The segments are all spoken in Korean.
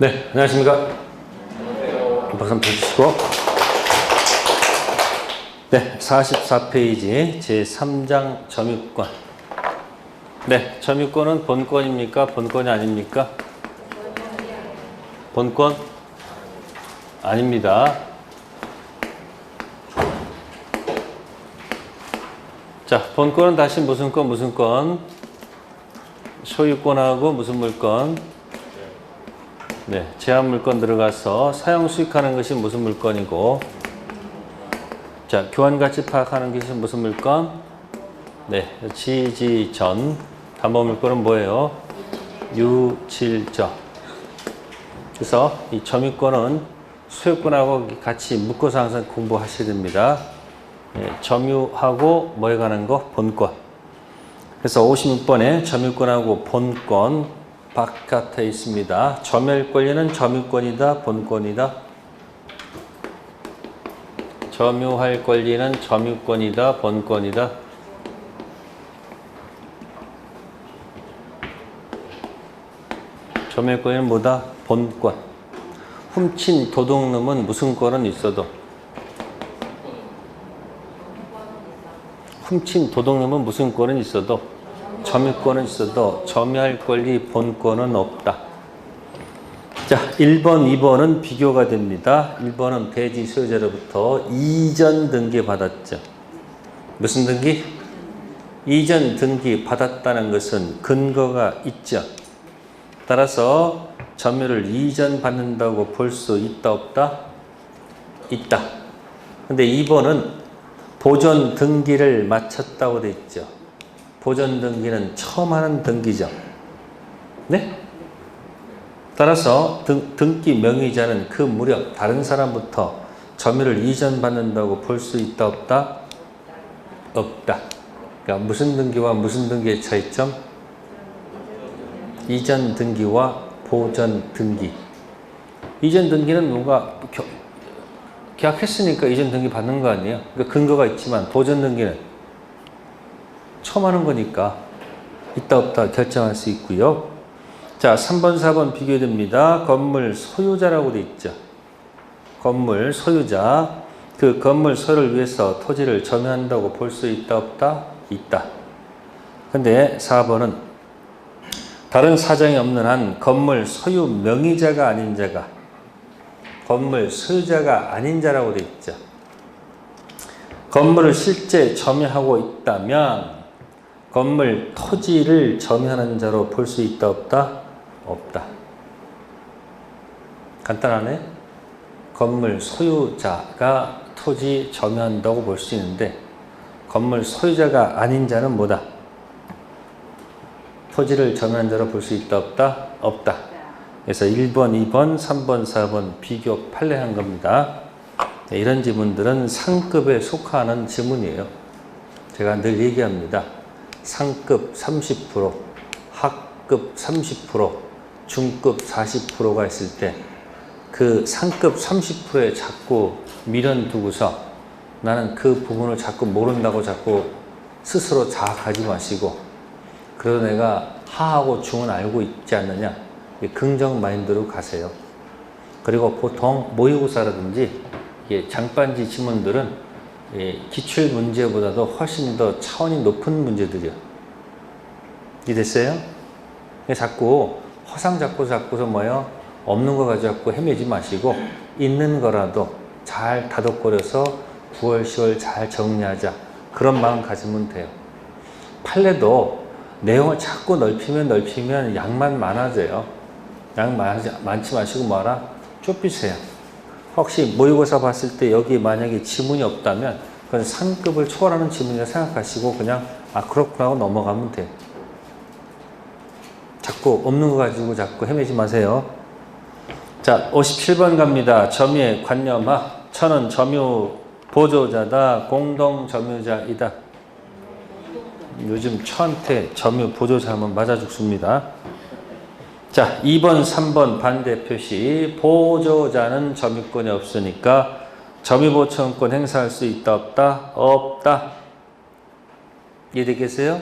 네, 안녕하십니까. 박수 한번 쳐주시고. 네, 44페이지 제3장 점유권. 네, 점유권은 본권입니까? 본권이 아닙니까? 본권? 아닙니다. 자, 본권은 다시 무슨 권, 무슨 권? 소유권하고 무슨 물권? 네, 제한 물권 들어가서 사용 수익하는 것이 무슨 물권이고, 자, 교환 가치 파악하는 것이 무슨 물권? 네, 지지전. 담보 물권은 뭐예요? 유질적. 그래서 이 점유권은 소유권하고 같이 묶어서 항상 공부하셔야 됩니다. 네, 점유하고 뭐에 관한 거? 본권. 그래서 56번에 점유권하고 본권 바깥에 있습니다. 점유할 권리는 점유권이다, 본권이다. 점유할 권리는 점유권이다, 본권이다. 점유할 권리는 뭐다? 본권. 훔친 도둑놈은 무슨 권은 있어도, 훔친 도둑놈은 무슨 권은 있어도, 점유권은 있어도 점유할 권리 본권은 없다. 자, 1번, 2번은 비교가 됩니다. 1번은 대지 소유자로부터 이전 등기 받았죠. 무슨 등기? 이전 등기 받았다는 것은 근거가 있죠. 따라서 점유를 이전 받는다고 볼 수 있다, 없다? 있다. 근데 2번은 보존 등기를 마쳤다고 돼 있죠. 보존 등기는 처음 하는 등기죠. 네? 따라서 등기 명의자는 그 무렵 다른 사람부터 점유를 이전받는다고 볼 수 있다, 없다? 없다. 그러니까 무슨 등기와 무슨 등기의 차이점? 이전 등기와 보존 등기. 이전 등기는 뭔가 계약했으니까 이전 등기 받는 거 아니에요? 그러니까 근거가 있지만 보존 등기는 처음 하는 거니까 있다, 없다 결정할 수 있고요. 자, 3번, 4번 비교됩니다. 건물 소유자라고 돼 있죠. 건물 소유자. 그 건물 소유를 위해서 토지를 점유한다고 볼 수 있다, 없다? 있다. 근데 4번은 다른 사정이 없는 한 건물 소유 명의자가 아닌 자가, 건물 소유자가 아닌 자라고 돼 있죠. 건물을 실제 점유하고 있다면 건물 토지를 점유하는 자로 볼 수 있다, 없다? 없다. 간단하네. 건물 소유자가 토지 점유한다고 볼 수 있는데 건물 소유자가 아닌 자는 뭐다? 토지를 점유한 자로 볼 수 있다, 없다? 없다. 그래서 1번, 2번, 3번, 4번 비교 판례한 겁니다. 네, 이런 지문들은 상급에 속하는 지문이에요. 제가 늘 얘기합니다. 상급 30%, 하급 30%, 중급 40%가 있을 때 그 상급 30%에 자꾸 미련 두고서 나는 그 부분을 자꾸 모른다고 자꾸 스스로 자학하지 마시고, 그래도 내가 하하고 중은 알고 있지 않느냐, 긍정 마인드로 가세요. 그리고 보통 모의고사라든지 장반지 지문들은 기출 문제보다도 훨씬 더 차원이 높은 문제들이요. 이해됐어요? 자꾸 허상 잡고서 뭐예요? 없는 거 가지고 자꾸 헤매지 마시고 있는 거라도 잘 다독거려서 9월, 10월 잘 정리하자. 그런 마음 가지면 돼요. 판례도 내용을 자꾸 넓히면 양만 많아져요. 양 많지 마시고 뭐하라? 좁히세요. 혹시 모의고사 봤을 때 여기 만약에 지문이 없다면 그건 상급을 초월하는 지문이라 생각하시고 그냥 그렇구나 하고 넘어가면 돼요. 자꾸 없는 거 가지고 자꾸 헤매지 마세요. 자, 57번 갑니다. 점유의 관념하. 천은 점유 보조자다, 공동 점유자이다. 요즘 처한테 점유 보조자 하면 맞아 죽습니다. 자, 2번, 3번 반대 표시. 보조자는 점유권이 없으니까 점유보청권 행사할 수 있다, 없다? 없다. 이해되겠어요?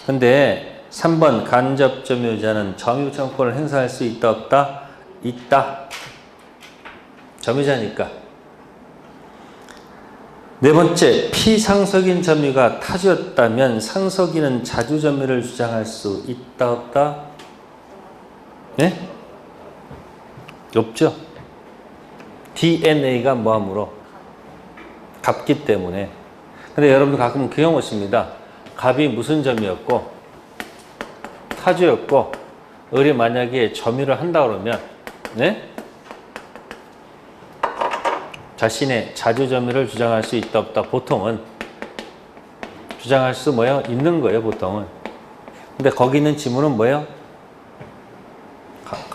근데 3번 간접 점유자는 점유청권을 행사할 수 있다, 없다? 있다. 점유자니까. 네 번째, 피상속인 점유가 타주였다면 상속인은 자주 점유를 주장할 수 있다, 없다? 네? 없죠. DNA가 뭐하므로? 같기 때문에. 근데 여러분들 가끔 그 경우 있습니다. 갑이 무슨 점이었고 타주였고 을이 만약에 점유를 한다 그러면 네? 자신의 자주 점유를 주장할 수 있다 없다 보통은 주장할 수 뭐예요? 있는 거예요 보통은. 근데 거기 있는 지문은 뭐예요?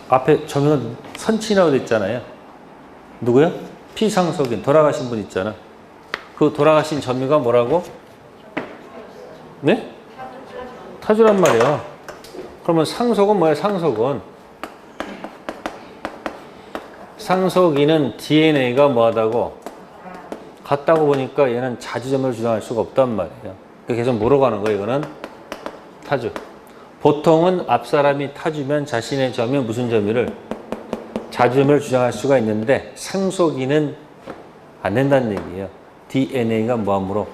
앞에 점유가 선친이라고 돼 있잖아요. 누구요? 피상속인 돌아가신 분 있잖아. 그 돌아가신 점유가 뭐라고? 네? 타주란 말이야. 그러면 상속은 뭐예요? 상속은 상속인은 DNA가 뭐하다고? 같다고 보니까 얘는 자주점유를 주장할 수가 없단 말이에요. 계속 뭐로 가는 거예요? 이거는 타주. 보통은 앞사람이 타주면 자신의 점유 무슨 점유를? 자주점유를 주장할 수가 있는데 상속인은 안 된다는 얘기예요. DNA가 뭐하므로?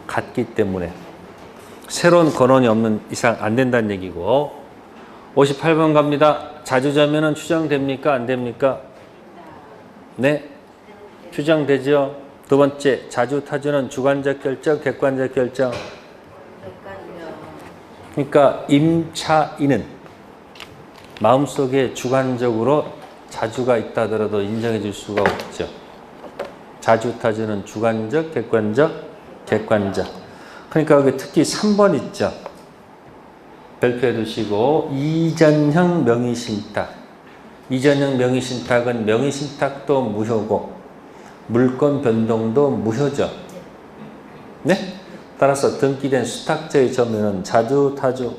같기 때문에. 새로운 권한이 없는 이상 안 된다는 얘기고. 58번 갑니다. 자주점유는 추정됩니까? 안 됩니까? 네. 추정되죠. 두 번째, 자주타주는 주관적 결정, 객관적 결정. 그러니까 임차인은 마음속에 주관적으로 자주가 있다 하더라도 인정해 줄 수가 없죠. 자주타주는 주관적, 객관적, 객관적. 그러니까 여기 특히 3번 있죠. 별표해 두시고 이전형 명의신탁. 이전형 명의신탁은 명의신탁도 무효고 물권 변동도 무효죠. 네? 따라서 등기된 수탁자의 점유는 자주, 타주.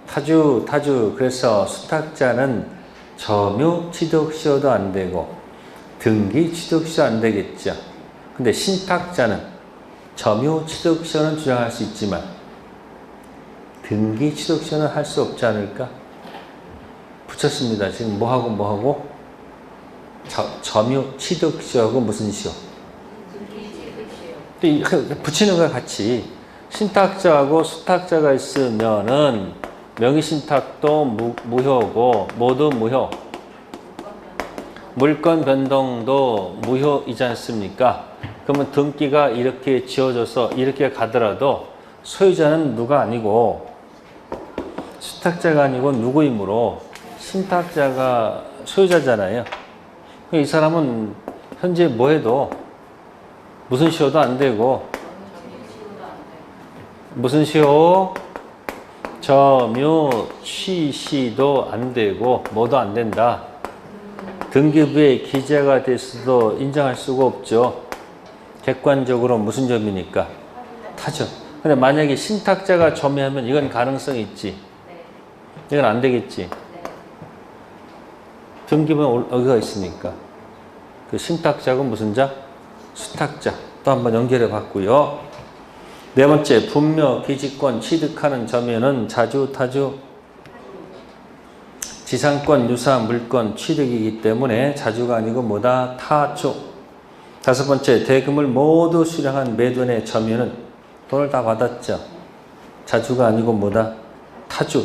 타주. 그래서 수탁자는 점유 취득시효도 안 되고 등기 취득시효 안 되겠죠. 근데 신탁자는 점유 취득시효는 주장할 수 있지만 등기 취득시효는 할 수 없지 않을까? 붙였습니다. 지금 뭐하고? 점유 취득시효하고 무슨 시효? 붙이는 거야 같이. 신탁자하고 수탁자가 있으면은 명의신탁도 무효고 모두 무효. 물권 변동도 무효이지 않습니까? 그러면 등기가 이렇게 지어져서 이렇게 가더라도 소유자는 누가 아니고 수탁자가 아니고 누구이므로 신탁자가 소유자잖아요. 이 사람은 현재 뭐 해도 무슨 시효도 안 되고 무슨 시효? 점유 취시도 안 되고 뭐도 안 된다. 등기부에 기재가 됐어도 인정할 수가 없죠. 객관적으로 무슨 점이니까? 타죠. 근데 만약에 신탁자가 점유하면 이건 가능성이 있지. 이건 안 되겠지. 등기부는 여기가 있으니까. 그 신탁자가 무슨 자? 수탁자. 또 한번 연결해 봤고요. 네 번째, 분묘 기지권 취득하는 점유는 자주, 타주. 지상권, 유사, 물권 취득이기 때문에 자주가 아니고 뭐다? 타주. 다섯 번째, 대금을 모두 수령한 매도인의 점유는 돈을 다 받았죠. 자주가 아니고 뭐다? 타주.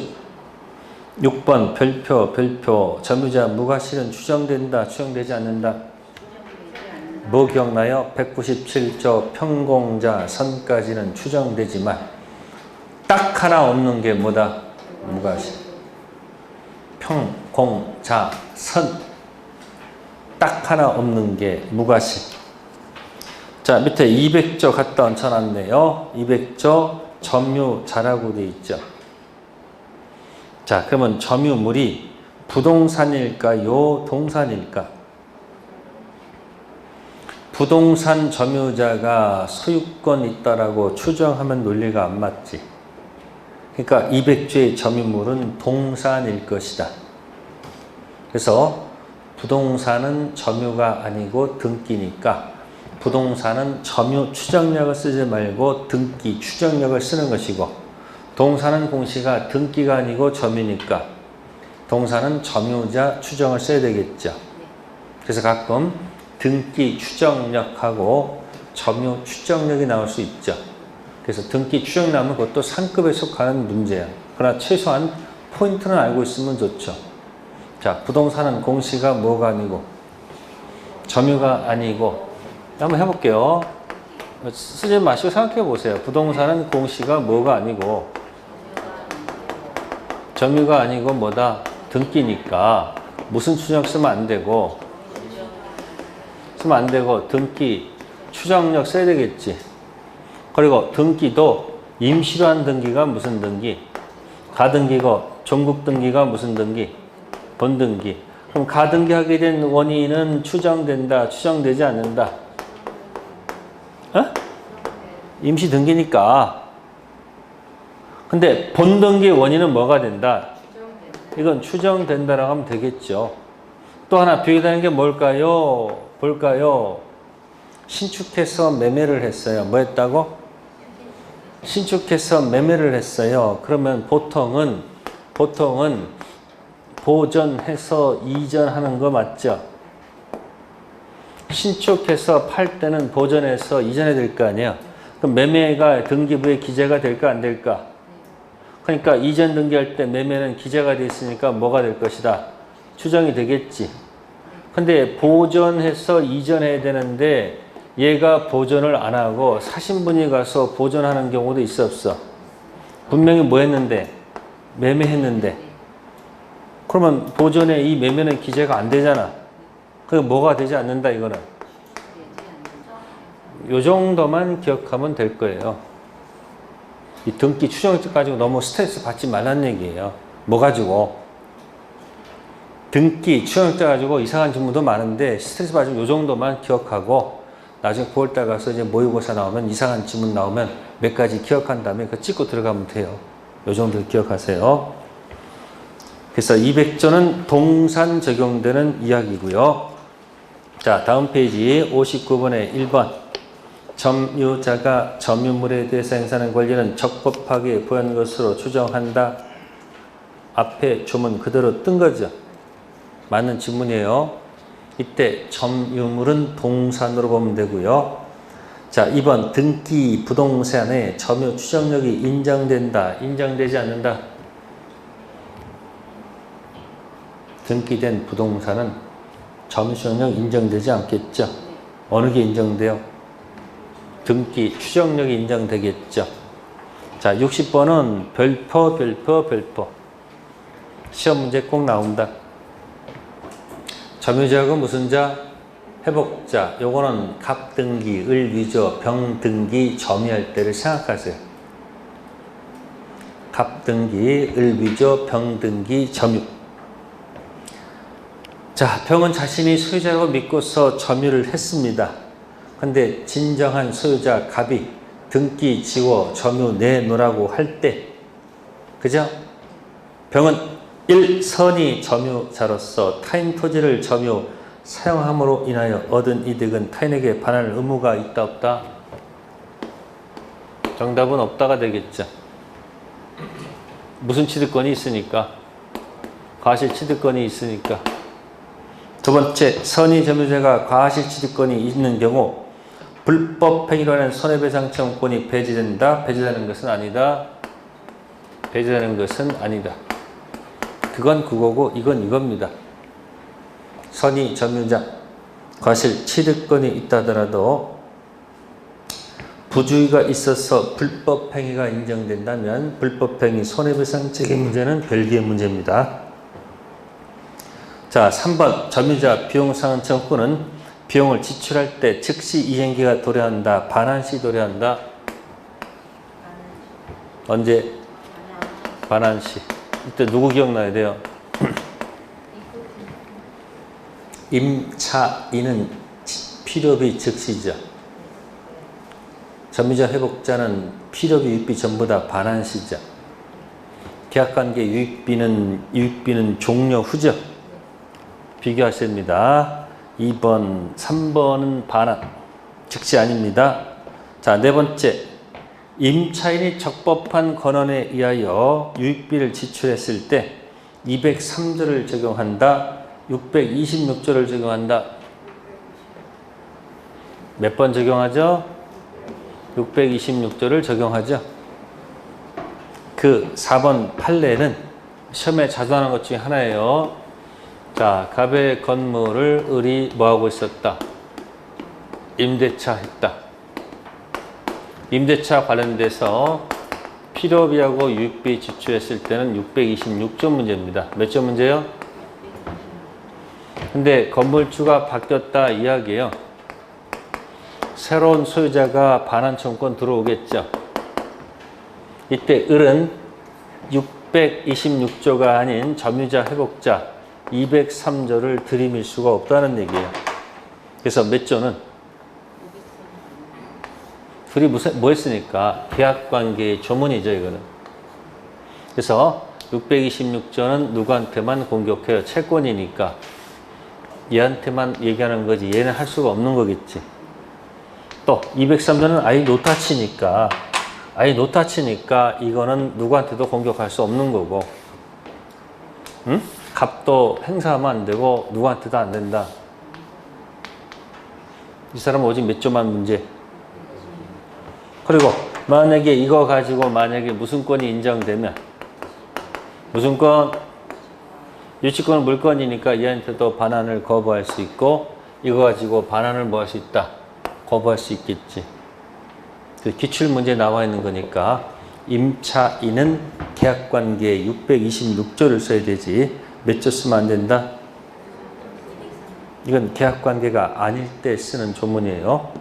6번 별표 점유자 무과실은 추정된다, 추정되지 않는다. 뭐 기억나요? 197조 평공자 선까지는 추정되지만 딱 하나 없는 게 뭐다? 무과실. 평공자 선. 딱 하나 없는 게 무과실. 자, 밑에 200조 갖다 얹혀놨네요. 200조 점유자라고 돼 있죠. 자, 그러면 점유물이 부동산일까요? 동산일까? 부동산 점유자가 소유권 있다라고 추정하면 논리가 안 맞지. 그러니까 200조의 점유물은 동산일 것이다. 그래서 부동산은 점유가 아니고 등기니까 부동산은 점유 추정력을 쓰지 말고 등기 추정력을 쓰는 것이고 동산은 공시가 등기가 아니고 점유니까 동사는 점유자 추정을 써야 되겠죠. 그래서 가끔 등기 추정력하고 점유 추정력이 나올 수 있죠. 그래서 등기 추정 나오면 그것도 상급에 속하는 문제야. 그러나 최소한 포인트는 알고 있으면 좋죠. 자, 부동산은 공시가 뭐가 아니고 점유가 아니고 한번 해볼게요. 쓰지 마시고 생각해 보세요. 부동산은 공시가 뭐가 아니고 점유가 아니고 뭐다? 등기니까 무슨 추정 쓰면 안 되고 등기 추정력 써야 되겠지. 그리고 등기도 임시로 한 등기가 무슨 등기? 가등기고 종국 등기가 무슨 등기? 본등기. 그럼 가등기하게 된 원인은 추정된다, 추정되지 않는다? 임시 등기니까. 근데 본등기의 원인은 뭐가 된다? 이건 추정된다라고 하면 되겠죠. 또 하나 비교되는 게 뭘까요? 볼까요? 신축해서 매매를 했어요. 뭐 했다고? 신축해서 매매를 했어요. 그러면 보통은 보전해서 이전하는 거 맞죠? 신축해서 팔 때는 보전해서 이전해야 될 거 아니에요? 그럼 매매가 등기부에 기재가 될까 안 될까? 그러니까 이전 등기할 때 매매는 기재가 돼 있으니까 뭐가 될 것이다? 추정이 되겠지. 근데 보전해서 이전해야 되는데 얘가 보전을 안 하고 사신분이 가서 보전하는 경우도 있어 없어? 분명히 뭐 했는데? 매매했는데. 그러면 보전에 이 매매는 기재가 안 되잖아. 그게 뭐가 되지 않는다 이거는. 요 정도만 기억하면 될 거예요. 이 등기 추정책 가지고 너무 스트레스 받지 말라는 얘기예요. 뭐 가지고? 등기 추정책 가지고 이상한 질문도 많은데 스트레스 받으면 요 정도만 기억하고 나중에 9월달 가서 이제 모의고사 나오면 이상한 질문 나오면 몇 가지 기억한 다음에 그거 찍고 들어가면 돼요. 요 정도 기억하세요. 그래서 200조는 동산 적용되는 이야기고요. 자, 다음 페이지 59번에 1번. 점유자가 점유물에 대해서 행사하는 권리는 적법하게 부여한 것으로 추정한다. 앞에 조문 그대로 뜬 거죠. 맞는 질문이에요. 이때 점유물은 동산으로 보면 되고요. 자, 2번 등기 부동산의 점유 추정력이 인정된다. 인정되지 않는다. 등기된 부동산은 점유 추정력 인정되지 않겠죠. 어느 게 인정돼요? 등기 추정력이 인정되겠죠. 자, 60번은 별표. 시험 문제 꼭 나온다. 점유자가 무슨 자? 회복자. 요거는 갑등기, 을위조, 병등기, 점유할 때를 생각하세요. 갑등기, 을위조, 병등기, 점유. 자, 병은 자신이 소유자라고 믿고서 점유를 했습니다. 근데 진정한 소유자 갑이 등기 지워 점유 내놓으라고 할 때, 그죠? 병은 1. 선이 점유자로서 타인 토지를 점유 사용함으로 인하여 얻은 이득은 타인에게 반환할 의무가 있다 없다? 정답은 없다가 되겠죠. 무슨 취득권이 있으니까? 과실 취득권이 있으니까. 두 번째, 선의 점유자가 과실 취득권이 있는 경우 불법 행위로 인한 손해배상 청구권이 배제된다. 배제되는 것은 아니다. 배제되는 것은 아니다. 그건 그거고 이건 이겁니다. 선의 점유자 과실 취득권이 있다 하더라도 부주의가 있어서 불법 행위가 인정된다면 불법 행위 손해배상 책임 문제는 별개의 문제입니다. 자, 3번 점유자 비용상환 청구는 비용을 지출할 때 즉시 이행기가 도래한다. 반환시 도래한다. 언제? 반환시. 이때 누구 기억나야 돼요? 임차인은 필요비 즉시죠. 점유자 회복자는 필요비, 유익비 전부 다 반환시죠. 계약관계 유익비는 종료 후죠. 비교하십니다. 2번, 3번은 반환. 즉시 아닙니다. 자, 네 번째. 임차인이 적법한 권한에 의하여 유익비를 지출했을 때 203조를 적용한다. 626조를 적용한다. 몇 번 적용하죠? 626조를 적용하죠. 그 4번 판례는 시험에 자주 하는 것 중에 하나예요. 자, 갑의 건물을 을이 뭐하고 있었다? 임대차 했다. 임대차 관련돼서 필요비하고 유익비 지출했을 때는 626조 문제입니다. 몇 조 문제요? 근데 건물주가 바뀌었다 이야기예요. 새로운 소유자가 반환청권 들어오겠죠. 이때 을은 626조가 아닌 점유자 회복자 203조를 들이밀 수가 없다는 얘기예요. 그래서 몇 조는? 둘이 뭐 했으니까? 계약관계의 조문이죠, 이거는. 그래서 626조는 누구한테만 공격해요? 채권이니까. 얘한테만 얘기하는 거지. 얘는 할 수가 없는 거겠지. 또 203조는 아예 노타치니까 이거는 누구한테도 공격할 수 없는 거고, 응? 값도 행사하면 안 되고 누구한테도 안 된다. 이 사람은 오직 몇 조만 문제. 그리고 만약에 이거 가지고 만약에 무슨권이 인정되면, 무슨권? 유치권은 물권이니까 얘한테도 반환을 거부할 수 있고, 이거 가지고 반환을 뭐 할 수 있다? 거부할 수 있겠지. 그 기출문제에 나와 있는 거니까 임차인은 계약관계에 626조를 써야 되지 몇 조 쓰면 안 된다? 이건 계약관계가 아닐 때 쓰는 조문이에요.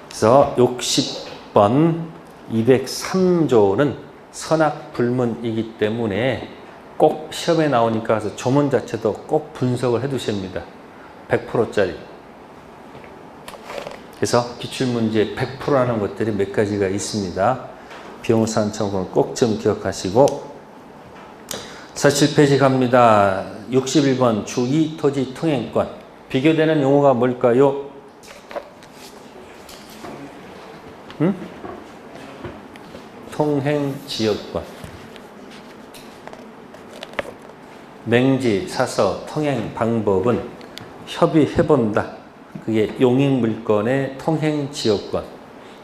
그래서 60번 203조는 선악불문이기 때문에 꼭 시험에 나오니까 그래서 조문 자체도 꼭 분석을 해 두십니다. 100%짜리. 그래서 기출문제 100%라는 것들이 몇 가지가 있습니다. 비용산청권 꼭 좀 기억하시고, 47페이지 갑니다. 61번 주2 토지 통행권. 비교되는 용어가 뭘까요? 통행지역권. 맹지, 사서, 통행 방법은 협의해본다. 그게 용익물권의 통행지역권.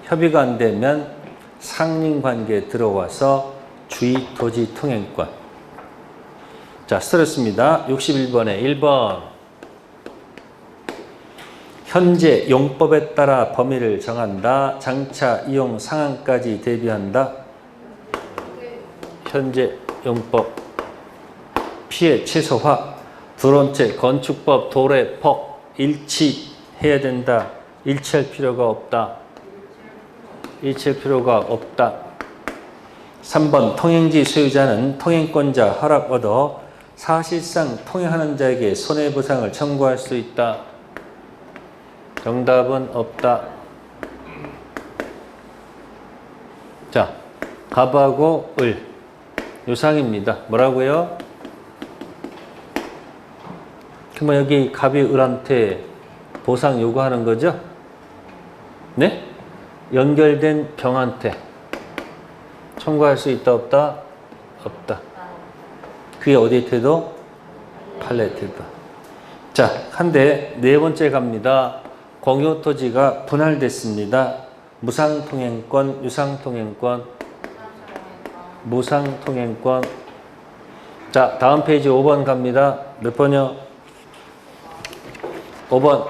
협의가 안 되면 상린관계에 들어와서 주의토지 통행권. 자, 쓰렸습니다. 61번에 1번. 현재 용법에 따라 범위를 정한다. 장차 이용 상황까지 대비한다. 현재 용법. 피해 최소화. 두 번째 건축법 도래법 일치해야 된다. 일치할 필요가 없다. 일치할 필요가 없다. 3번 통행지 소유자는 통행권자 허락 얻어 사실상 통행하는 자에게 손해보상을 청구할 수 있다. 정답은 없다. 자, 갑하고 을 유상입니다. 뭐라고요? 그러면 여기 갑이 을한테 보상 요구하는 거죠? 네? 연결된 병한테 청구할 수 있다 없다? 없다. 그게 어디에 태도? 판례 태도. 자, 한데 네 번째 갑니다. 공유토지가 분할됐습니다. 무상통행권, 유상통행권, 무상통행권. 자, 다음 페이지 5번 갑니다. 몇 번이요? 5번.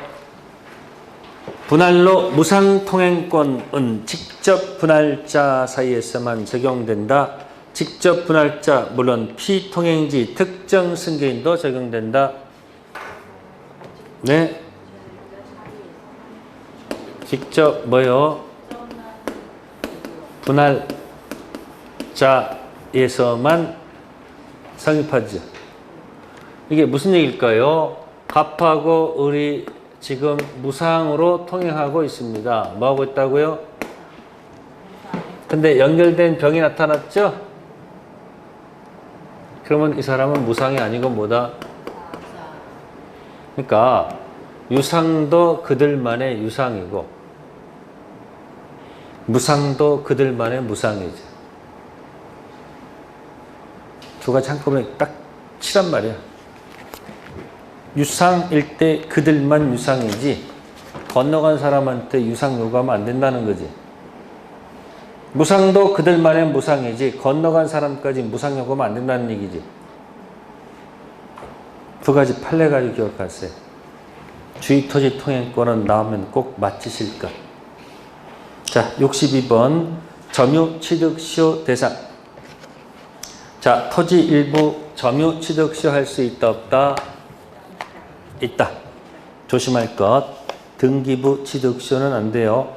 분할로 무상통행권은 직접 분할자 사이에서만 적용된다. 직접 분할자 물론 피통행지 특정 승계인도 적용된다. 네. 직접 뭐요? 분할자에서만 성립하죠. 이게 무슨 얘기일까요? 갑하고 을이 지금 무상으로 통행하고 있습니다. 뭐 하고 있다고요? 근데 연결된 병이 나타났죠? 그러면 이 사람은 무상이 아니고 뭐다? 그러니까 유상도 그들만의 유상이고 무상도 그들만의 무상이죠. 두 가지 한꺼번에 딱 치란 말이야. 유상일 때 그들만 유상이지 건너간 사람한테 유상 요구하면 안 된다는 거지. 무상도 그들만의 무상이지 건너간 사람까지 무상 요구하면 안 된다는 얘기지. 두 가지 판례 가지고 기억하세요. 주입토지 통행권은 나오면 꼭 맞히실 것. 자, 62번 점유 취득 시효 대상. 자, 토지 일부 점유 취득 시효 할 수 있다 없다? 있다. 조심할 것. 등기부 취득 시효는 안 돼요.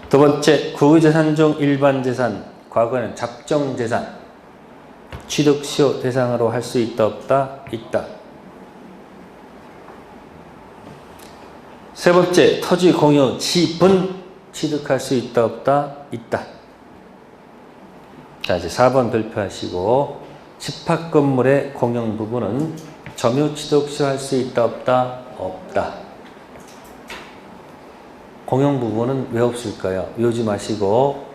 두 번째, 구의재산 중 일반 재산, 과거에는 잡정재산, 취득 시효 대상으로 할 수 있다 없다? 있다. 세 번째, 토지 공유 지분 취득할 수 있다 없다? 있다. 자, 이제 4번 발표하시고 집합 건물의 공용 부분은 점유 취득 시효 할 수 있다 없다? 없다. 공용 부분은 왜 없을까요? 외우지 마시고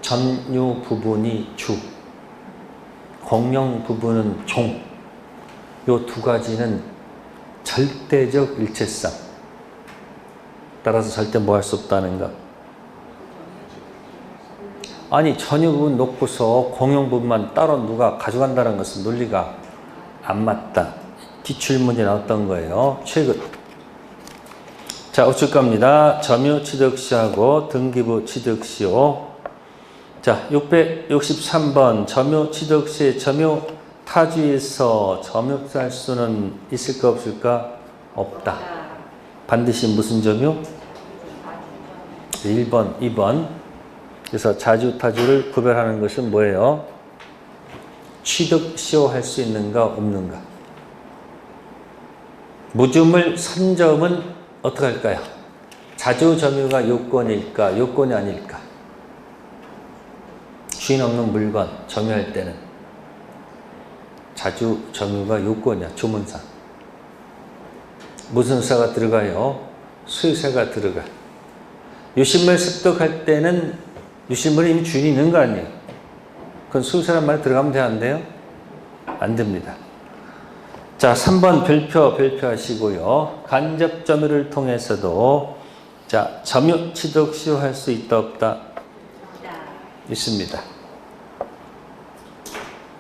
점유 부분이 주, 공용 부분은 종. 요 두 가지는 절대적 일체성. 따라서 절대 뭐 할 수 없다는 것. 아니, 점유 부분 놓고서 공용 부분만 따로 누가 가져간다는 것은 논리가 안 맞다. 기출문제 나왔던 거예요. 최근. 자, 우측 갑니다. 점유 취득시효하고 등기부 취득시효. 자, 663번 점유 취득시에 점유 타주에서 점유할 수는 있을까 없을까? 없다. 반드시 무슨 점유? 1번, 2번. 그래서 자주 타주를 구별하는 것은 뭐예요? 취득시효 할 수 있는가 없는가. 무주물 선점은 어떻게 할까요? 자주 점유가 요건일까 요건이 아닐까. 주인 없는 물건 점유할 때는 자주 점유가 요건이야. 조문상. 무슨 세가 들어가요? 수유세가 들어가. 유실물 습득할 때는 유실물이 이미 주인이 있는 거 아니에요? 그건 수유세란 말이 들어가면 돼요? 안 돼요? 안 됩니다. 자, 3번 발표하시고요. 간접 점유를 통해서도 자, 점유 취득 시효 할 수 있다 없다? 있습니다.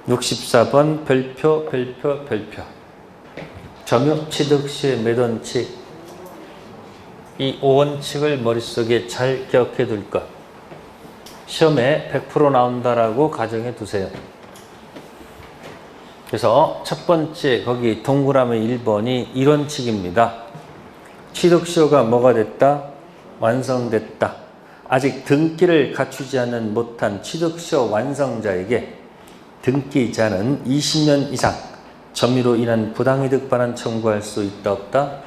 64번 발표. 점유 취득 시의 몇 원칙? 이 5원칙을 머릿속에 잘 기억해 둘 것. 시험에 100% 나온다라고 가정해 두세요. 그래서 첫 번째 거기 동그라미 1번이 1원칙입니다. 취득시효가 뭐가 됐다? 완성됐다. 아직 등기를 갖추지 않은 못한 취득시효 완성자에게 등기자는 20년 이상 점유로 인한 부당이득 반환 청구할 수 있다 없다?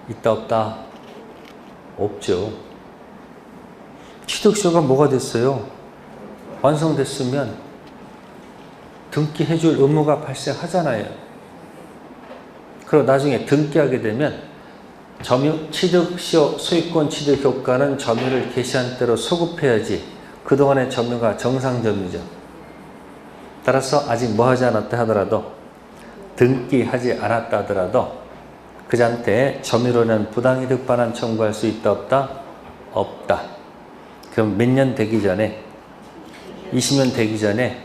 있다 없다? 없죠. 취득시효가 뭐가 됐어요? 완성됐으면 등기해줄 의무가 발생하잖아요. 그리고 나중에 등기하게 되면 점유 취득시효 소유권 취득 효과는 점유를 개시한 대로 소급해야지 그동안의 점유가 정상 점유죠. 따라서 아직 뭐 하지 않았다 하더라도 등기하지 않았다 하더라도 그자한테 점유로 인한 부당이득 반환 청구할 수 있다 없다? 없다. 그럼 몇 년 되기 전에 20년 되기 전에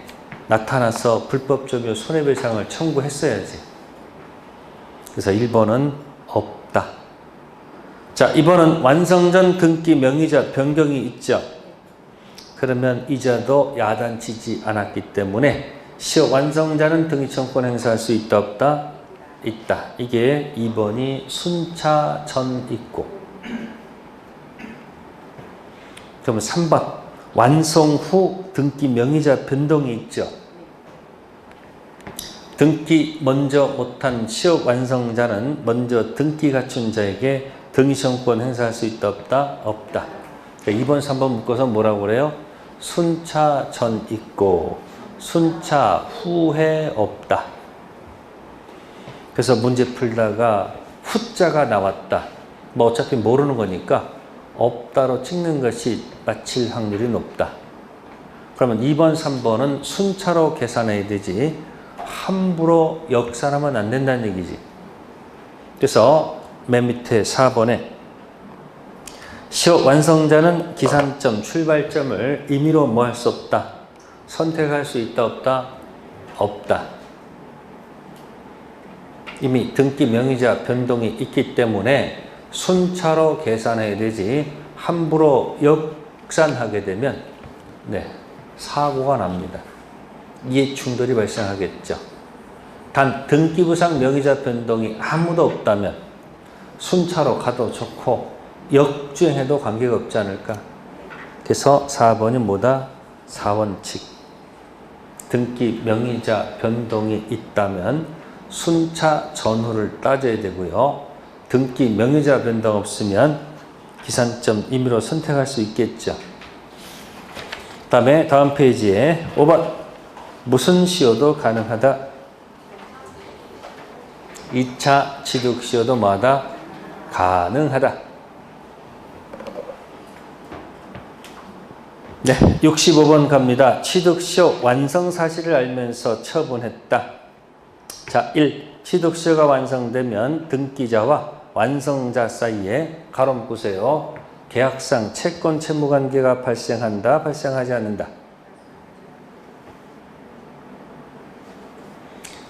나타나서 불법 점유 손해배상을 청구했어야지. 그래서 1번은 없다. 자, 2번은 완성 전 등기 명의자 변경이 있죠. 그러면 이자도 야단치지 않았기 때문에 시효 완성자는 등기청구권 행사할 수 있다 없다? 있다. 이게 2번이 순차 전 있고. 그러면 3번 완성 후 등기 명의자 변동이 있죠. 등기 먼저 못한 시효 완성자는 먼저 등기 갖춘 자에게 등기청구권 행사할 수 있다 없다? 없다. 그러니까 2번 3번 묶어서 뭐라고 그래요? 순차 전 있고 순차 후에 없다. 그래서 문제 풀다가 후자가 나왔다. 뭐 어차피 모르는 거니까 없다로 찍는 것이 맞힐 확률이 높다. 그러면 2번, 3번은 순차로 계산해야 되지 함부로 역산하면 안 된다는 얘기지. 그래서 맨 밑에 4번에 시험 완성자는 기산점, 출발점을 임의로 뭐 할 수 없다. 선택할 수 있다, 없다? 없다. 이미 등기 명의자 변동이 있기 때문에 순차로 계산해야 되지 함부로 역산하게 되면 사고가 납니다. 이해충돌이 발생하겠죠. 단 등기부상 명의자 변동이 아무도 없다면 순차로 가도 좋고 역주행해도 관계가 없지 않을까. 그래서 4번이 뭐다? 4원칙. 등기 명의자 변동이 있다면 순차 전후를 따져야 되고요. 등기 명의자 변동 없으면 기산점 임의로 선택할 수 있겠죠. 다음에 다음 페이지에 5번 무슨 시효도 가능하다. 2차 취득 시효도 뭐하다? 가능하다. 네, 65번 갑니다. 취득 시효 완성 사실을 알면서 처분했다. 자, 1. 취득 시효가 완성되면 등기자와 완성자 사이에 가로 묶으세요. 계약상 채권 채무 관계가 발생한다, 발생하지 않는다.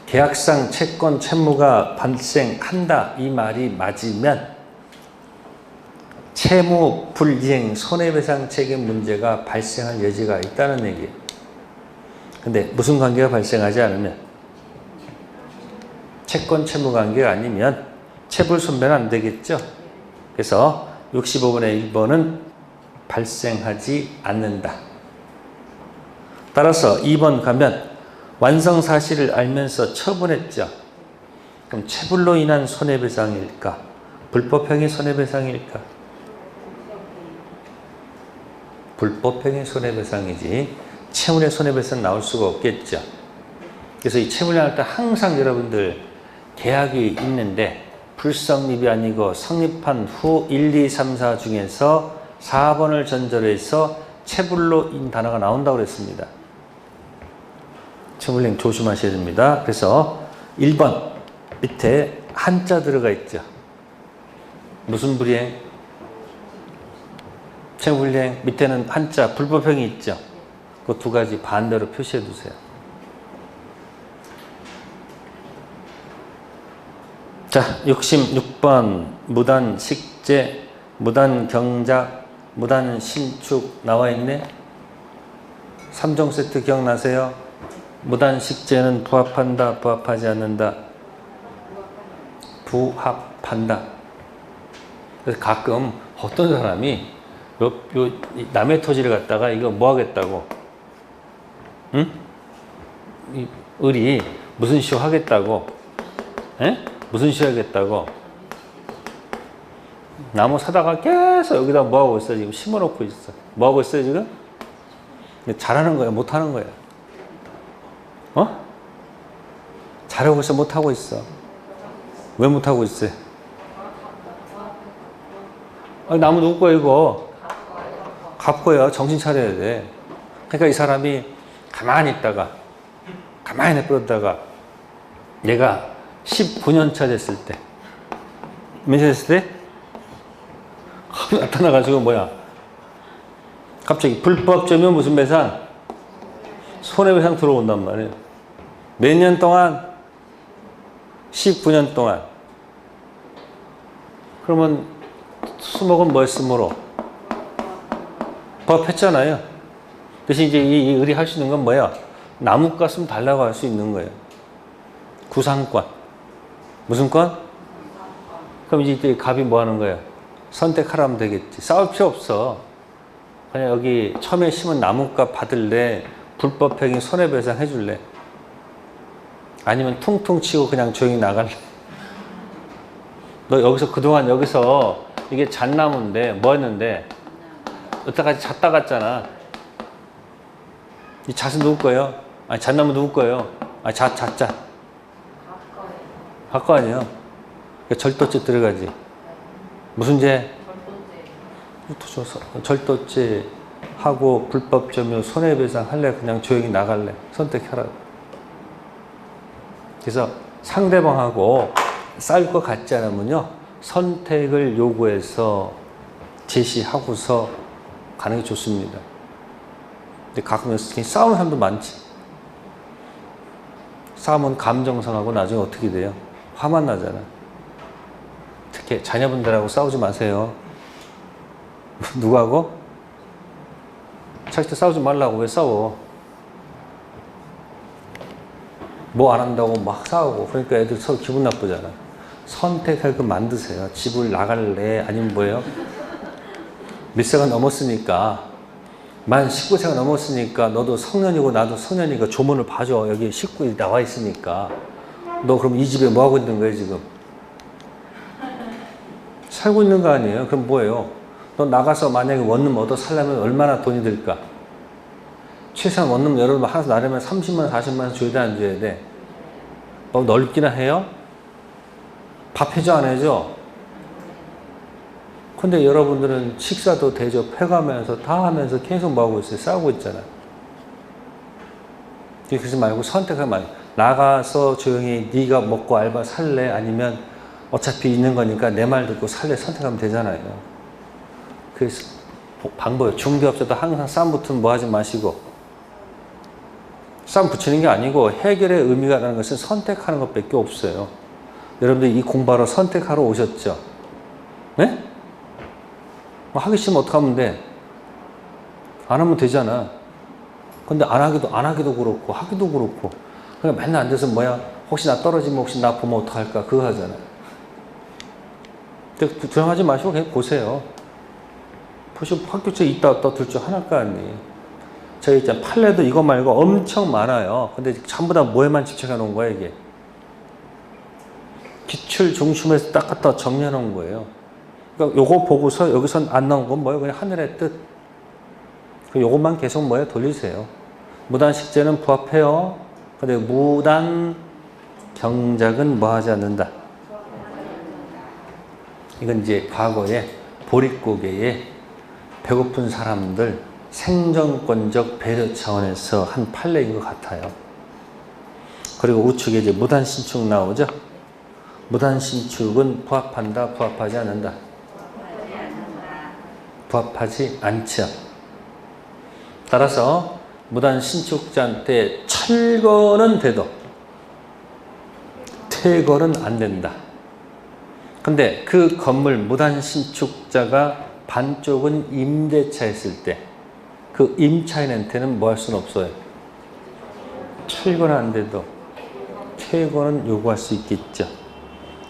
계약상 채권 채무가 발생한다 이 말이 맞으면 채무 불이행 손해배상 책임 문제가 발생할 여지가 있다는 얘기예요. 근데 무슨 관계가 발생하지 않으면 채권 채무 관계가 아니면 채불 손배는 안 되겠죠. 그래서 65번의 1번은 발생하지 않는다. 따라서 2번 가면 완성 사실을 알면서 처분했죠. 그럼 채불로 인한 손해배상일까? 불법행위 손해배상일까? 불법행위 손해배상이지 채무의 손해배상 나올 수가 없겠죠. 그래서 이 채무를 할 때 항상 여러분들 계약이 있는데 불성립이 아니고 성립한 후 1, 2, 3, 4 중에서 4번을 전제해서 채불로인 단어가 나온다고 그랬습니다. 채불행 조심하셔야 됩니다. 그래서 1번 밑에 한자 들어가 있죠. 무슨 불이행? 채무불이행 밑에는 한자 불법행위 있죠. 그 두 가지 반대로 표시해 두세요. 자, 66번 무단식재, 무단경작, 무단신축 나와 있네. 3종 세트 기억나세요? 무단식재는 부합한다, 부합하지 않는다? 부합한다. 그래서 가끔 어떤 사람이 남의 토지를 갖다가 이거 뭐 하겠다고, 응? 이 을이 무슨 시효 하겠다고, 에? 무슨 시효 하겠다고 나무 사다가 계속 여기다 뭐 하고 있어? 지금 심어놓고 있어. 뭐 하고 있어요 지금? 잘하는 거야, 못하는 거야? 어? 잘하고 있어, 못하고 있어? 왜 못하고 있어? 나무 누구 거야 이거? 갚고요. 정신 차려야 돼. 그러니까 이 사람이 가만히 있다가 가만히 내버렸다가 내가 19년 차 됐을 때, 몇 살 됐을 때? 나타나가지고 뭐야? 갑자기 불법점이면 무슨 배상? 손해배상 들어온단 말이에요. 몇 년 동안? 19년 동안. 그러면 수목은 뭐 했으므로? 법했잖아요. 대신 이제 이 을이 할 수 있는 건 뭐야? 나무값은 달라고 할 수 있는 거예요. 구상권. 무슨 권? 그럼 이제 갑이 뭐 하는 거야? 선택하라면 되겠지. 싸울 필요 없어. 그냥 여기 처음에 심은 나무값 받을래? 불법행위 손해배상 해줄래? 아니면 퉁퉁 치고 그냥 조용히 나갈래? 너 여기서 그동안 여기서 이게 잣나무인데 뭐 했는데 여태까지 잣다 갔잖아. 이 잣은 누구 거예요? 아니 잣나무 누구 거예요? 아니 잣자. 바꿔 아니에요. 절도죄 들어가지. 무슨 죄? 절도죄 하고 불법 점유 손해배상 할래? 그냥 조용히 나갈래? 선택해라. 그래서 상대방하고 싸울 것 같지 않으면요, 선택을 요구해서 제시하고서 가는 게 좋습니다. 근데 가끔 싸우는 사람도 많지. 싸우면 감정 상하고 나중에 어떻게 돼요? 화만 나잖아. 특히 자녀분들하고 싸우지 마세요. 누구하고? 자식들 싸우지 말라고. 왜 싸워? 뭐 안 한다고 막 싸우고. 그러니까 애들 서로 기분 나쁘잖아. 선택하게 만드세요. 집을 나갈래? 아니면 뭐예요? 몇 세가 넘었으니까, 만 19세가 넘었으니까 너도 성년이고 나도 성년이니까 조문을 봐줘. 여기 19일 나와 있으니까. 너 그럼 이 집에 뭐 하고 있는 거예요 지금? 살고 있는 거 아니에요? 그럼 뭐예요? 너 나가서 만약에 원룸 얻어 살려면 얼마나 돈이 들까? 최소한 원룸 여러분 하나 나려면 30만 40만 원 줘야 돼, 안 줘야 돼? 너 넓기나 해요? 밥 해줘 안 해줘? 근데 여러분들은 식사도 대접해가면서 다 하면서 계속 뭐 하고 있어요? 싸우고 있잖아. 그러지 말고 선택하지 말고 나가서 조용히 네가 먹고 알바 살래? 아니면 어차피 있는 거니까 내 말 듣고 살래? 선택하면 되잖아요. 그래서 방법이에요. 중개업자도 항상 싸움 붙으면 뭐 하지 마시고, 싸움 붙이는 게 아니고 해결의 의미가 라는 것은 선택하는 것밖에 없어요. 여러분들 이 공부하러 선택하러 오셨죠? 네? 하기 싫으면 어떡하면 돼? 안 하면 되잖아. 근데 안 하기도 그렇고, 하기도 그렇고. 그냥 맨날 앉아서 뭐야? 혹시 나 떨어지면 혹시 나 보면 어떡할까? 그거 하잖아. 불안하지 마시고 그냥 보세요. 보시고 학교에 있다 없다 둘 중 하나일 거 아니에요. 저희 있잖아. 판례도 이거 말고 엄청 많아요. 근데 전부 다 뭐에만 집착해 놓은 거야, 이게? 기출 중심에서 딱 갖다 정리해 놓은 거예요. 그러니까 요거 보고서 여기선 안 나온 건 뭐예요? 그냥 하늘의 뜻. 요것만 계속 뭐예요? 돌리세요. 무단식재는 부합해요. 근데 무단 경작은 뭐 하지 않는다. 이건 이제 과거에 보릿고개에 배고픈 사람들 생존권적 배려 차원에서 한 판례인 것 같아요. 그리고 우측에 이제 무단신축 나오죠? 무단신축은 부합한다, 부합하지 않는다. 부합하지 않죠. 따라서 무단신축자한테 철거는 돼도 퇴거는 안 된다. 근데 그 건물 무단신축자가 반쪽은 임대차 했을 때 그 임차인한테는 뭐 할 수는 없어요. 철거는 안 돼도 퇴거는 요구할 수 있겠죠.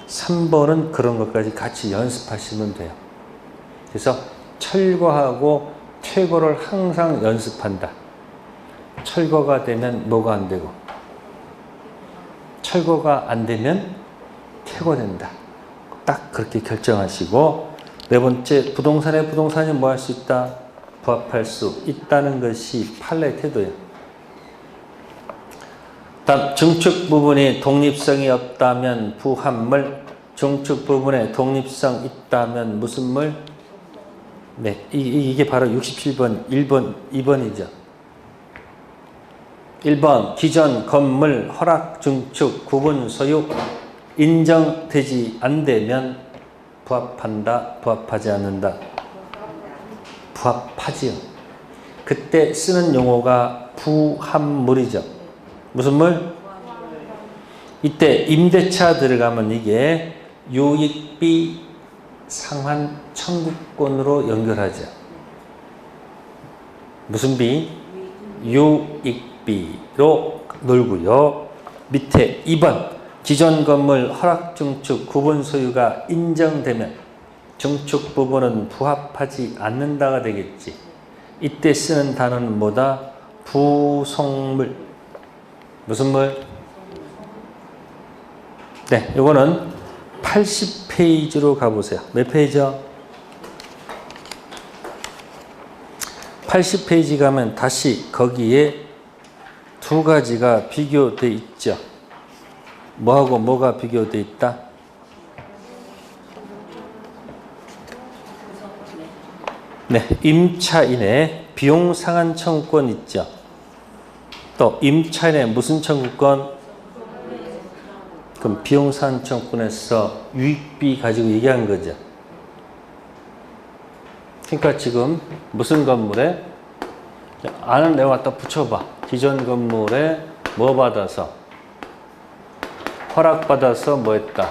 3번은 그런 것까지 같이 연습하시면 돼요. 그래서 철거하고 퇴거를 항상 연습한다. 철거가 되면 뭐가 안 되고, 철거가 안 되면 퇴거된다. 딱 그렇게 결정하시고, 네 번째, 부동산이 뭐 할 수 있다? 부합할 수 있다는 것이 판례 태도예요. 다음, 증축 부분이 독립성이 없다면 부합물, 증축 부분에 독립성 있다면 무슨 물? 네, 이게 바로 67번, 1번, 2번이죠. 1번, 기존 건물 허락 증축 구분 소유 인정되지 않되면 부합한다, 부합하지 않는다. 부합하지요. 그때 쓰는 용어가 부합물이죠. 무슨 물? 이때 임대차 들어가면 이게 유익비 상환 청구권으로 연결하죠. 무슨 비? 유익비로 놀고요. 밑에 2번 기존 건물 허락 증축 구분 소유가 인정되면 증축 부분은 부합하지 않는다가 되겠지. 이때 쓰는 단어는 뭐다? 부속물. 무슨 물? 네, 요거는 80페이지로 가보세요. 몇 페이지요? 80페이지 가면 다시 거기에 두 가지가 비교되어 있죠. 뭐하고 뭐가 비교되어 있다? 네, 임차인의 비용 상환 청구권 있죠. 또 임차인의 무슨 청구권? 그럼 비용 상환 청구권에서 유익비 가지고 얘기한 거죠. 그러니까 지금 무슨 건물에 아는 내용 갖다 붙여봐. 기존 건물에 뭐 받아서 허락받아서 뭐 했다?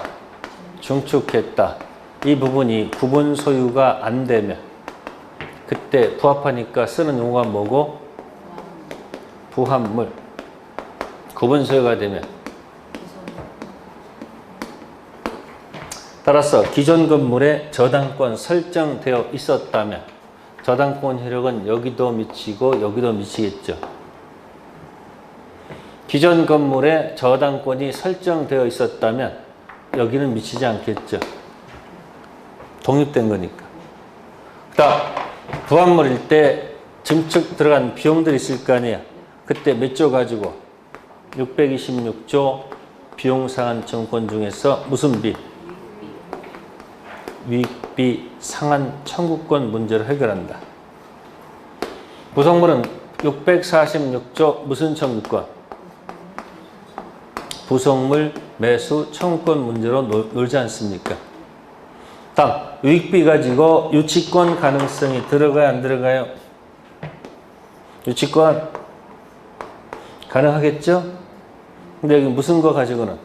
중축했다. 이 부분이 구분 소유가 안 되면 그때 부합하니까 쓰는 용어가 뭐고? 부합물. 구분 소유가 되면 따라서 기존 건물에 저당권 설정되어 있었다면 저당권 효력은 여기도 미치고 여기도 미치겠죠. 기존 건물에 저당권이 설정되어 있었다면 여기는 미치지 않겠죠. 독립된 거니까. 그다음 부합물일 때 증축 들어간 비용들이 있을 거 아니야. 그때 몇 조 가지고? 626조 비용 상환 청구권 중에서 무슨 비? 유익비 상환 청구권 문제를 해결한다. 구성물은 646조 무슨 청구권? 부속물 매수 청구권 문제로 놀지 않습니까? 다음 유익비 가지고 유치권 가능성이 들어가요 안 들어가요? 유치권 가능하겠죠? 근데 여기 무슨 거 가지고는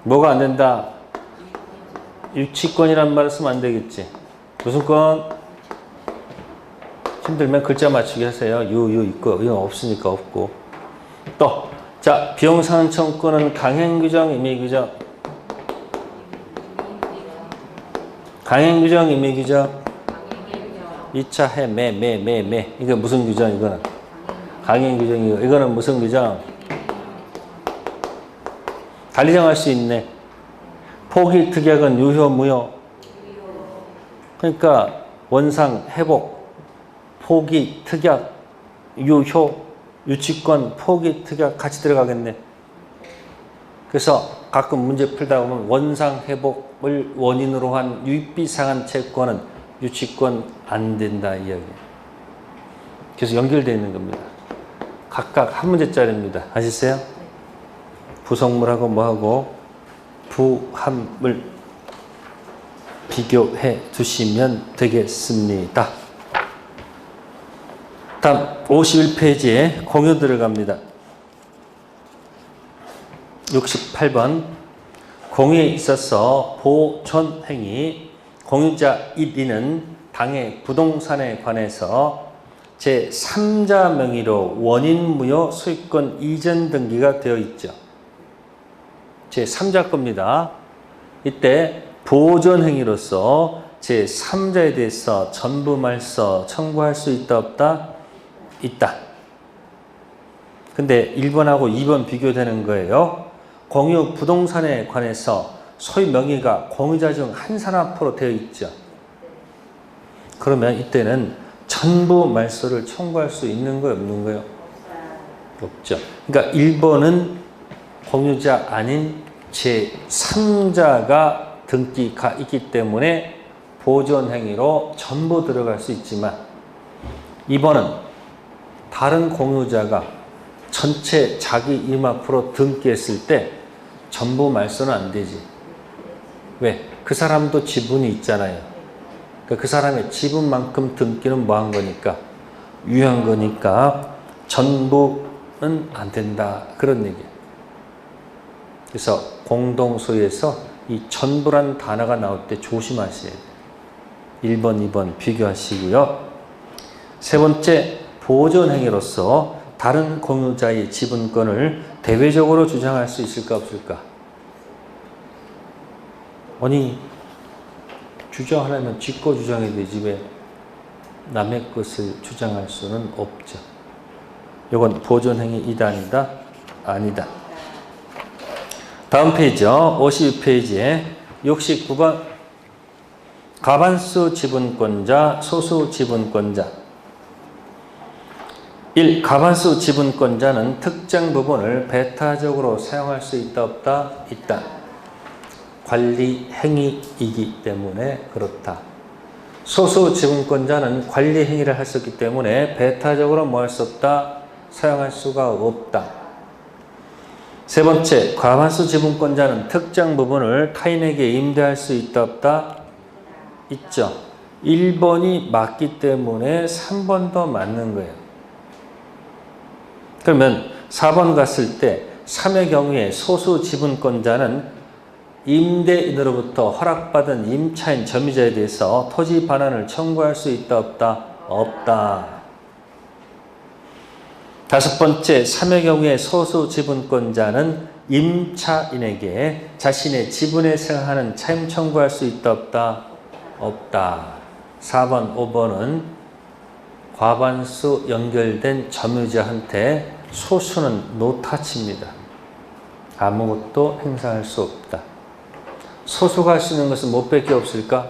뭐가 안 된다? 유치권이란 말을 쓰면 안 되겠지. 무슨 권? 힘들면 글자 맞추기 하세요. 유 있고 이건 없으니까 없고. 또 자 비용 상환 청구권은 강행 규정, 임의 규정. 강행 규정, 임의 규정. 2차 해 매. 이게 무슨 규정 이거는? 강행 규정이고 이거는 무슨 규정? 달리 정할 수 있네. 포기 특약은 유효 무효. 그러니까 원상 회복, 포기 특약, 유효, 유치권, 포기 특약 같이 들어가겠네. 그래서 가끔 문제 풀다 보면 원상 회복을 원인으로 한 유익비 상환 채권은 유치권 안 된다 이야기. 그래서 연결되어 있는 겁니다. 각각 한 문제짜리입니다. 아시세요? 부속물하고 뭐하고 부합물 비교해 두시면 되겠습니다. 다음 51페이지에 공유 들어갑니다. 68번 공유에 있어서 보존 행위 공유자 1위는 당해 부동산에 관해서 제3자 명의로 원인무효 소유권 이전 등기가 되어 있죠. 제3자 겁니다. 이때 보존 행위로서 제3자에 대해서 전부 말소 청구할 수 있다 없다? 있다. 근데 1번하고 2번 비교되는 거예요. 공유 부동산에 관해서 소유 명의가 공유자 중 한 사람 앞으로 되어 있죠. 그러면 이때는 전부 말소를 청구할 수 있는 거예요, 없는 거예요? 없죠. 그러니까 1번은 공유자 아닌 제3자가 등기가 있기 때문에 보존 행위로 전부 들어갈 수 있지만 2번은 다른 공유자가 전체 자기 이름 앞으로 등기했을 때 전부 말소는 안 되지. 왜? 그 사람도 지분이 있잖아요. 그러니까 그 사람의 지분만큼 등기는 뭐 한 거니까? 유효한 거니까 전부는 안 된다. 그런 얘기예요. 그래서 공동소유에서 이 전부란 단어가 나올 때 조심하셔야 돼요. 1번, 2번 비교하시고요. 세 번째, 보존행위로서 다른 공유자의 지분권을 대외적으로 주장할 수 있을까 없을까? 아니 주장하려면 지거 주장해야 되지 왜 남의 것을 주장할 수는 없죠. 이건 보존행위 이다 아니다? 아니다. 다음 페이지요. 52페이지에 69번 과반수 지분권자, 소수 지분권자 1. 과반수 지분권자는 특정 부분을 배타적으로 사용할 수 있다 없다? 있다. 관리 행위이기 때문에 그렇다. 소수 지분권자는 관리 행위를 할 수 없기 때문에 배타적으로 뭐 할 수 없다? 사용할 수가 없다. 세 번째, 과반수 지분권자는 특정 부분을 타인에게 임대할 수 있다 없다? 있죠. 1번이 맞기 때문에 3번도 맞는 거예요. 그러면 4번 갔을 때 3의 경우에 소수 지분권자는 임대인으로부터 허락받은 임차인 점유자에 대해서 토지 반환을 청구할 수 있다 없다? 없다. 다섯 번째, 3의 경우에 소수 지분권자는 임차인에게 자신의 지분에 생각하는 차임 청구할 수 있다 없다? 없다. 4번, 5번은 과반수 연결된 점유자한테 소수는 노타치입니다. 아무것도 행사할 수 없다. 소수가 할 수 있는 것은 뭐 밖에 없을까?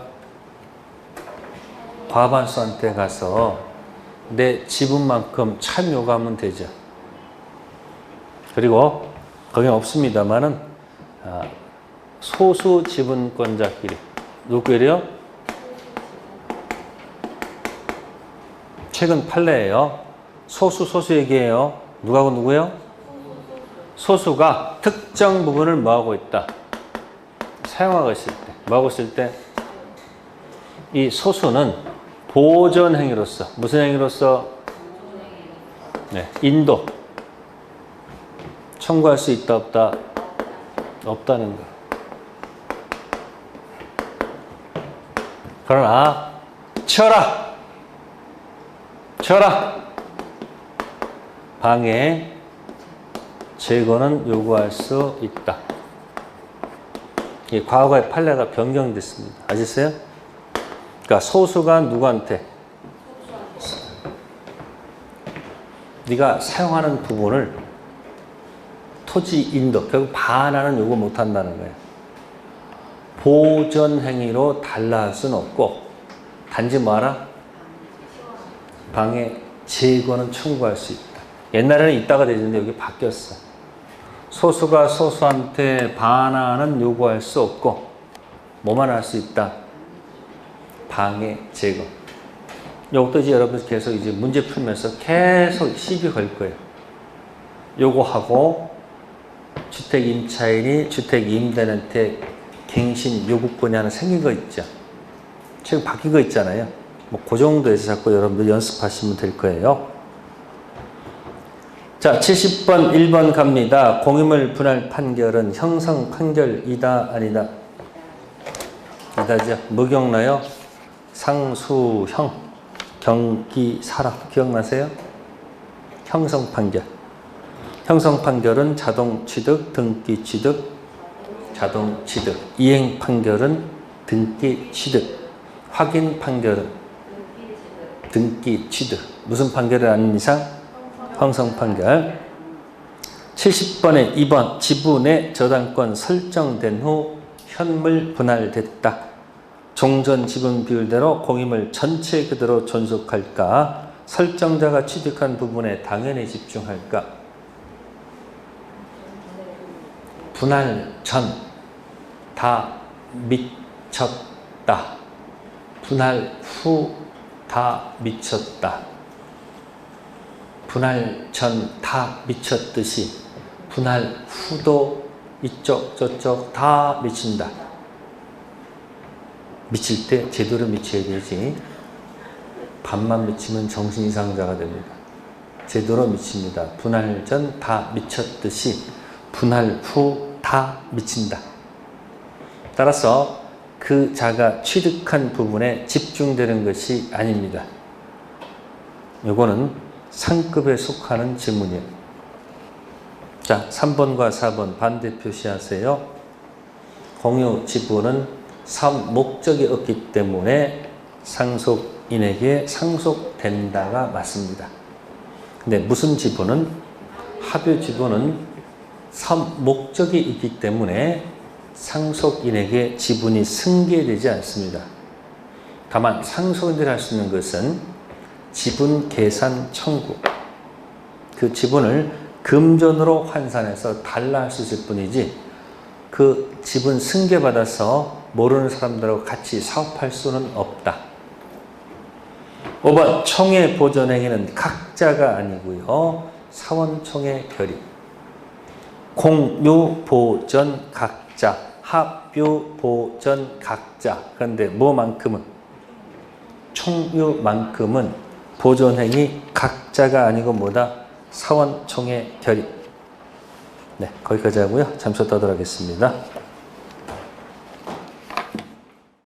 과반수한테 가서 내 지분만큼 차임 요구하면 되죠. 그리고 거긴 없습니다만은 소수 지분권자끼리 누구끼리요? 최근 판례예요. 소수 얘기예요. 누구하고 누구요? 소수가 특정 부분을 뭐하고 있다? 사용하고 있을 때. 뭐하고 있을 때? 이 소수는 보전 행위로서 무슨 행위로서? 네, 인도 청구할 수 있다 없다? 없다는 거. 그러나 치워라! 방해 제거는 요구할 수 있다. 이 과거의 판례가 변경됐습니다. 아시겠어요? 그러니까 소수가 누구한테? 네가 사용하는 부분을 토지 인도, 결국 반환은 요구 못한다는 거예요. 보전 행위로 달라 할 수는 없고 단지 뭐하라? 방해 제거는 청구할 수 있다. 옛날에는 있다가 되는데 여기 바뀌었어. 소수가 소수한테 반환은 요구할 수 없고 뭐만 할 수 있다? 방해 제거. 이것도 이제 여러분 계속 이제 문제 풀면서 계속 시비 걸 거예요. 요거하고 주택 임차인이 주택 임대인한테 갱신 요구권이 하나 생긴 거 있죠. 지금 바뀐 거 있잖아요. 뭐 그 정도에서 자꾸 여러분들 연습하시면 될 거예요. 자, 70번 1번 갑니다. 공유물 분할 판결은 형성 판결이다 아니다? 이다죠. 뭐 기억나요? 상수형, 경기사랑 기억나세요? 형성 판결. 형성 판결은 자동 취득, 등기 취득, 자동 취득. 이행 판결은 등기 취득. 확인 판결은 등기 취득. 무슨 판결을 아닌 이상? 형성 판결. 70번에 2번 지분의 저당권 설정된 후 현물 분할됐다. 종전 지분 비율대로 공유물 전체 그대로 존속할까? 설정자가 취득한 부분에 당연히 집중할까? 분할 전 다 미쳤다. 분할 후 다 미쳤다. 분할 전 다 미쳤듯이 분할 후도 이쪽 저쪽 다 미친다. 미칠 때 제대로 미쳐야 되지. 반만 미치면 정신 이상자가 됩니다. 제대로 미칩니다. 분할 전 다 미쳤듯이 분할 후 다 미친다. 따라서 그 자가 취득한 부분에 집중되는 것이 아닙니다. 이거는 상급에 속하는 지문이에요. 자, 3번과 4번 반대 표시하세요. 공유 지분은 사업 목적이 없기 때문에 상속인에게 상속된다가 맞습니다. 근데 무슨 지분은? 합유 지분은 사업 목적이 있기 때문에 상속인에게 지분이 승계되지 않습니다. 다만 상속인들이 할 수 있는 것은 지분 계산 청구, 그 지분을 금전으로 환산해서 달라 할 수 있을 뿐이지 그 지분 승계받아서 모르는 사람들하고 같이 사업할 수는 없다. 5번 총회 보존행위는 각자가 아니고요. 사원총회 결의. 공유 보전 각자, 합유 보전 각자. 그런데 뭐만큼은? 총유만큼은 보존행위 각자가 아니고 뭐다? 사원총회 결의. 네, 거기까지 하고요. 잠시 후 떠들어가겠습니다.